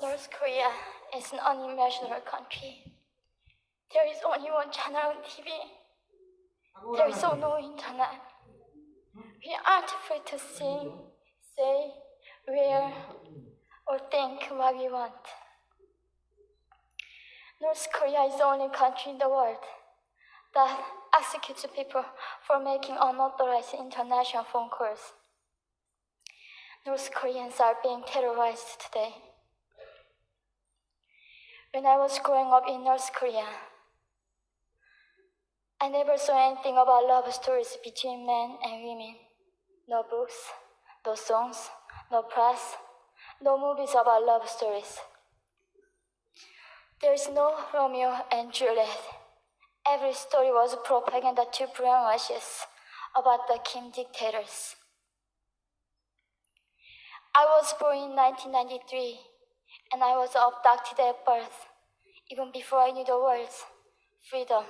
North Korea is an unimaginable country. There is only one channel on TV. There is no internet. We aren't free to sing, say, wear, or think what we want. North Korea is the only country in the world that executes people for making unauthorized international phone calls. North Koreans are being terrorized today. When I was growing up in North Korea, I never saw anything about love stories between men and women. No books, no songs, no press, no movies about love stories. There is no Romeo and Juliet. Every story was propaganda to brainwashes about the Kim dictators. I was born in 1993, and I was abducted at birth, even before I knew the words freedom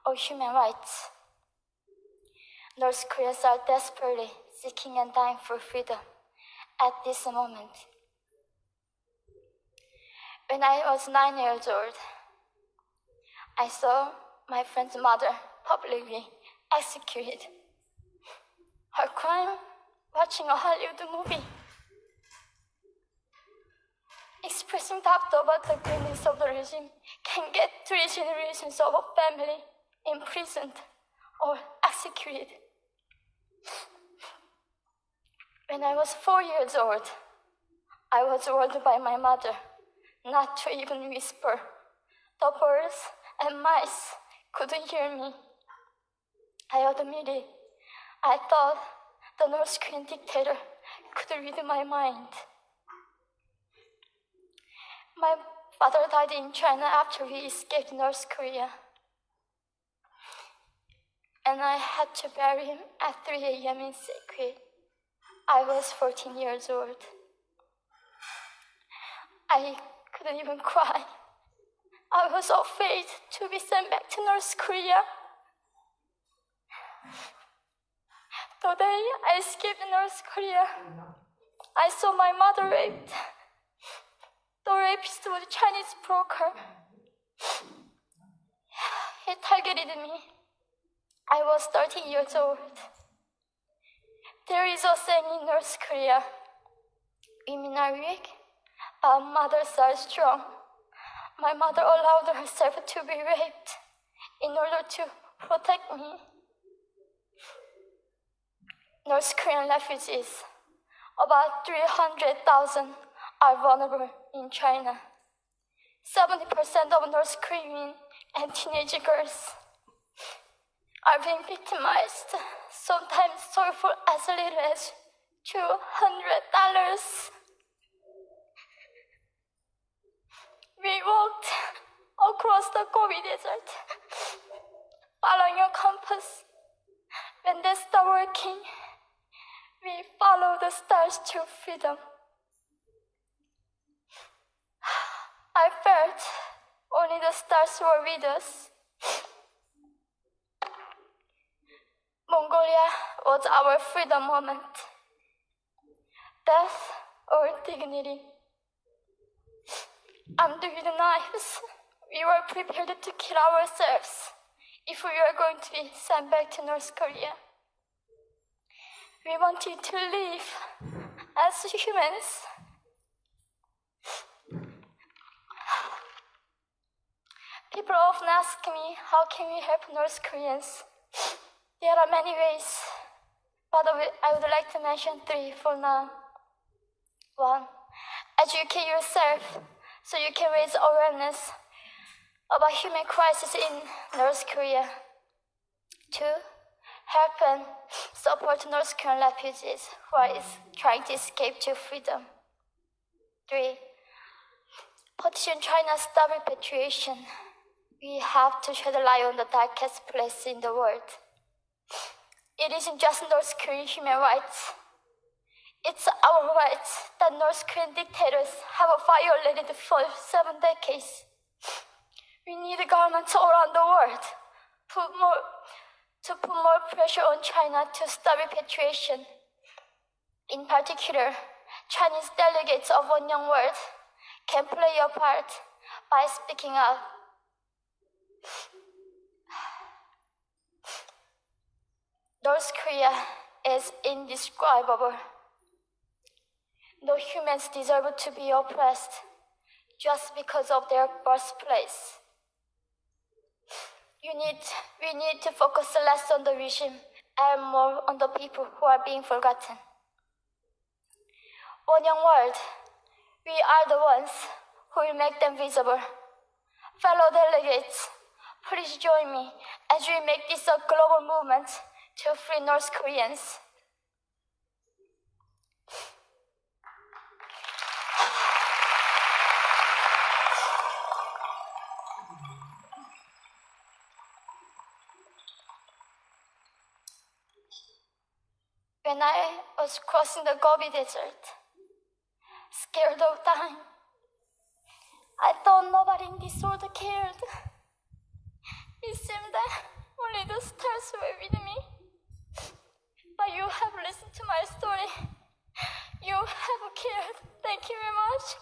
or human rights. North Koreans are desperately seeking and dying for freedom at this moment. When I was 9 years old, I saw my friend's mother publicly executed. Her crime, watching a Hollywood movie, expressing doubt about the goodness of the regime can get 3 generations of a family imprisoned or executed. When I was 4 years old, I was warned by my mother not to even whisper. The birds and mice couldn't hear me. I admitted I thought the North Korean dictator could read my mind. My father died in China after we escaped North Korea, and I had to bury him at 3 a.m. in secret. I was 14 years old. I couldn't even cry. I was afraid to be sent back to North Korea. The day I escaped North Korea, I saw my mother raped. The rapist was a Chinese broker. He targeted me. I was 13 years old. There is a saying in North Korea, women are weak, but mothers are strong. My mother allowed herself to be raped in order to protect me. North Korean refugees, about 300,000, are vulnerable in China. 70% of North Korean and teenage girls are being victimized, sometimes sold for as little as $200. We walked across the Gobi Desert, following a compass. When they stopped working, we followed the stars to freedom. I felt only the stars were with us. Mongolia was our freedom moment. Death or dignity. Armed with knives, we were prepared to kill ourselves if we were going to be sent back to North Korea. We wanted to live as humans. People often ask me, how can we help North Koreans? There are many ways, but I would like to mention 3 for now. 1, educate yourself so you can raise awareness about human crisis in North Korea. 2, help and support North Korean refugees who are trying to escape to freedom. 3, petition China stop repatriation. We have to shed light on the darkest place in the world. It isn't just North Korean human rights. It's our rights that North Korean dictators have violated for 7 decades. We need governments around the world to put more pressure on China to stop repatriation. In particular, Chinese delegates of One Young World can play your part by speaking up. North Korea is indescribable. No humans deserve to be oppressed just because of their birthplace. We need to focus less on the regime and more on the people who are being forgotten. One young world, we are the ones who will make them visible. Fellow delegates, please join me as we make this a global movement to free North Koreans. When I was crossing the Gobi Desert, scared of dying, I thought nobody in this world cared. It seemed that only the stars were with me. But you have listened to my story. You have cared. Thank you very much.